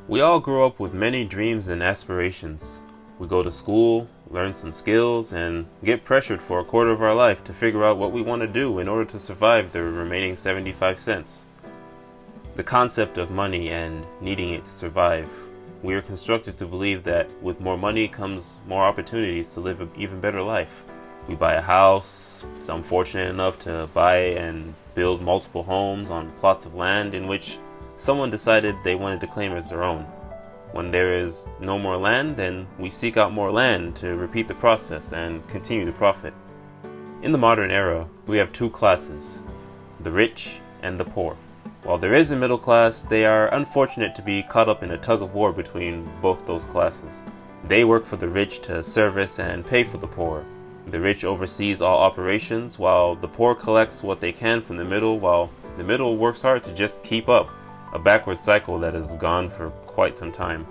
We all grow up with many dreams and aspirations. We go to school, learn some skills, and get pressured for a quarter of our life to figure out what we want to do in order to survive the remaining 75 cents. The concept of money and needing it to survive. We are constructed to believe that with more money comes more opportunities to live an even better life. We buy a house, some fortunate enough to buy and build multiple homes on plots of land in which someone decided they wanted to claim as their own. When there is no more land, then we seek out more land to repeat the process and continue to profit. In the modern era, we have two classes, the rich and the poor. While there is a middle class, they are unfortunate to be caught up in a tug of war between both those classes. They work for the rich to service and pay for the poor. The rich oversees all operations, while the poor collects what they can from the middle, while the middle works hard to just keep up, a backward cycle that has gone for quite some time.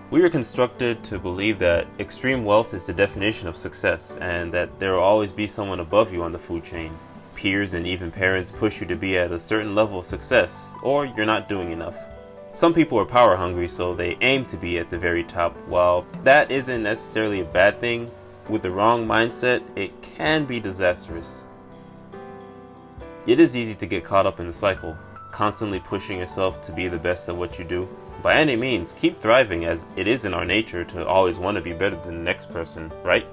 We are constructed to believe that extreme wealth is the definition of success, and that there will always be someone above you on the food chain. Peers and even parents push you to be at a certain level of success, or you're not doing enough. Some people are power hungry, so they aim to be at the very top. While that isn't necessarily a bad thing, with the wrong mindset, it can be disastrous. It is easy to get caught up in the cycle, constantly pushing yourself to be the best at what you do. By any means, keep thriving, as it is in our nature to always want to be better than the next person, right?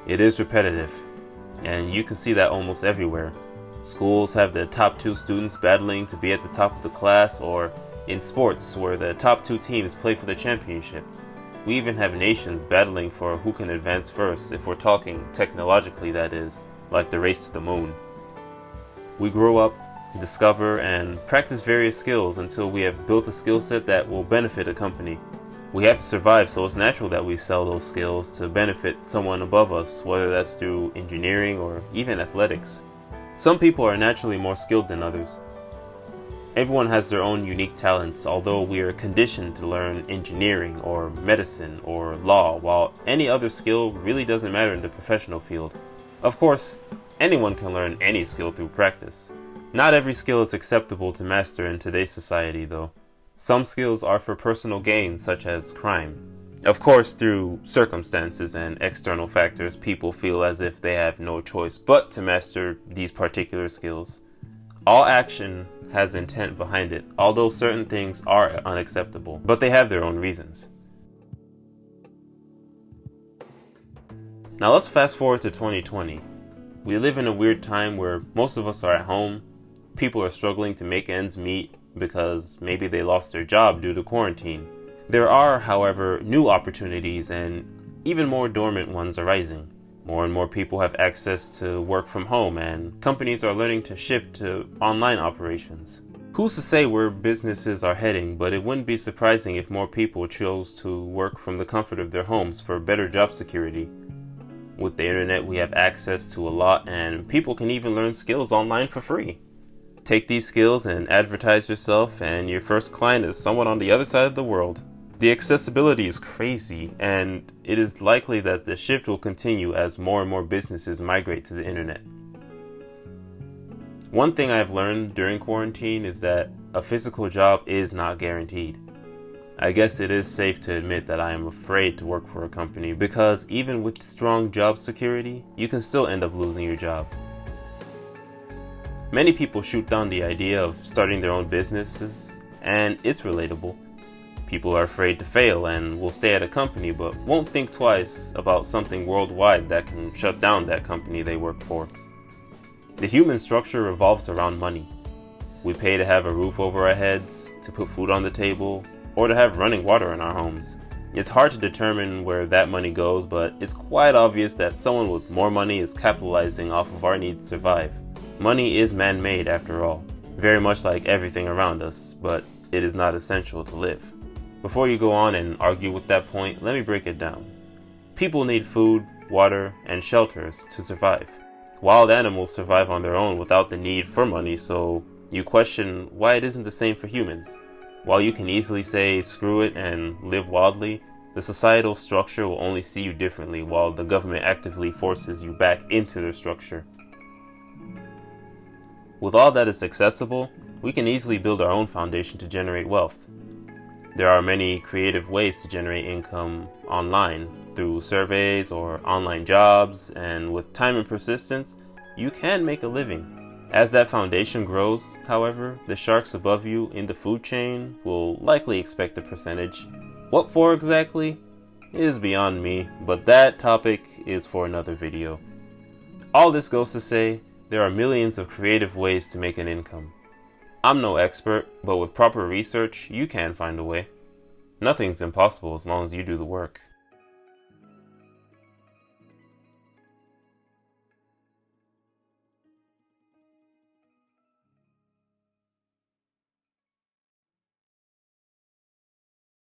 It is repetitive, and you can see that almost everywhere. Schools have the top 2 students battling to be at the top of the class, or in sports where the top 2 teams play for the championship. We even have nations battling for who can advance first, if we're talking technologically, that is, like the race to the moon. We grow up, discover, and practice various skills until we have built a skill set that will benefit a company. We have to survive, so it's natural that we sell those skills to benefit someone above us, whether that's through engineering or even athletics. Some people are naturally more skilled than others. Everyone has their own unique talents, although we are conditioned to learn engineering or medicine or law, while any other skill really doesn't matter in the professional field. Of course, anyone can learn any skill through practice. Not every skill is acceptable to master in today's society, though. Some skills are for personal gain, such as crime. Of course, through circumstances and external factors, people feel as if they have no choice but to master these particular skills. All action has intent behind it, although certain things are unacceptable, but they have their own reasons. Now let's fast forward to 2020. We live in a weird time where most of us are at home. People are struggling to make ends meet because maybe they lost their job due to quarantine. There are, however, new opportunities and even more dormant ones arising. More and more people have access to work from home, and companies are learning to shift to online operations. Who's to say where businesses are heading, but it wouldn't be surprising if more people chose to work from the comfort of their homes for better job security. With the internet, we have access to a lot, and people can even learn skills online for free. Take these skills and advertise yourself, and your first client is someone on the other side of the world. The accessibility is crazy, and it is likely that the shift will continue as more and more businesses migrate to the internet. One thing I've learned during quarantine is that a physical job is not guaranteed. I guess it is safe to admit that I am afraid to work for a company, because even with strong job security, you can still end up losing your job. Many people shoot down the idea of starting their own businesses, and it's relatable. People are afraid to fail and will stay at a company but won't think twice about something worldwide that can shut down that company they work for. The human structure revolves around money. We pay to have a roof over our heads, to put food on the table, or to have running water in our homes. It's hard to determine where that money goes, but it's quite obvious that someone with more money is capitalizing off of our need to survive. Money is man-made after all, very much like everything around us, but it is not essential to live. Before you go on and argue with that point, let me break it down. People need food, water, and shelters to survive. Wild animals survive on their own without the need for money, so you question why it isn't the same for humans. While you can easily say screw it and live wildly, the societal structure will only see you differently, while the government actively forces you back into their structure. With all that is accessible, we can easily build our own foundation to generate wealth. There are many creative ways to generate income online through surveys or online jobs, and with time and persistence, you can make a living. As that foundation grows, however, the sharks above you in the food chain will likely expect a percentage. What for exactly is beyond me, but that topic is for another video. All this goes to say, there are millions of creative ways to make an income. I'm no expert, but with proper research, you can find a way. Nothing's impossible as long as you do the work.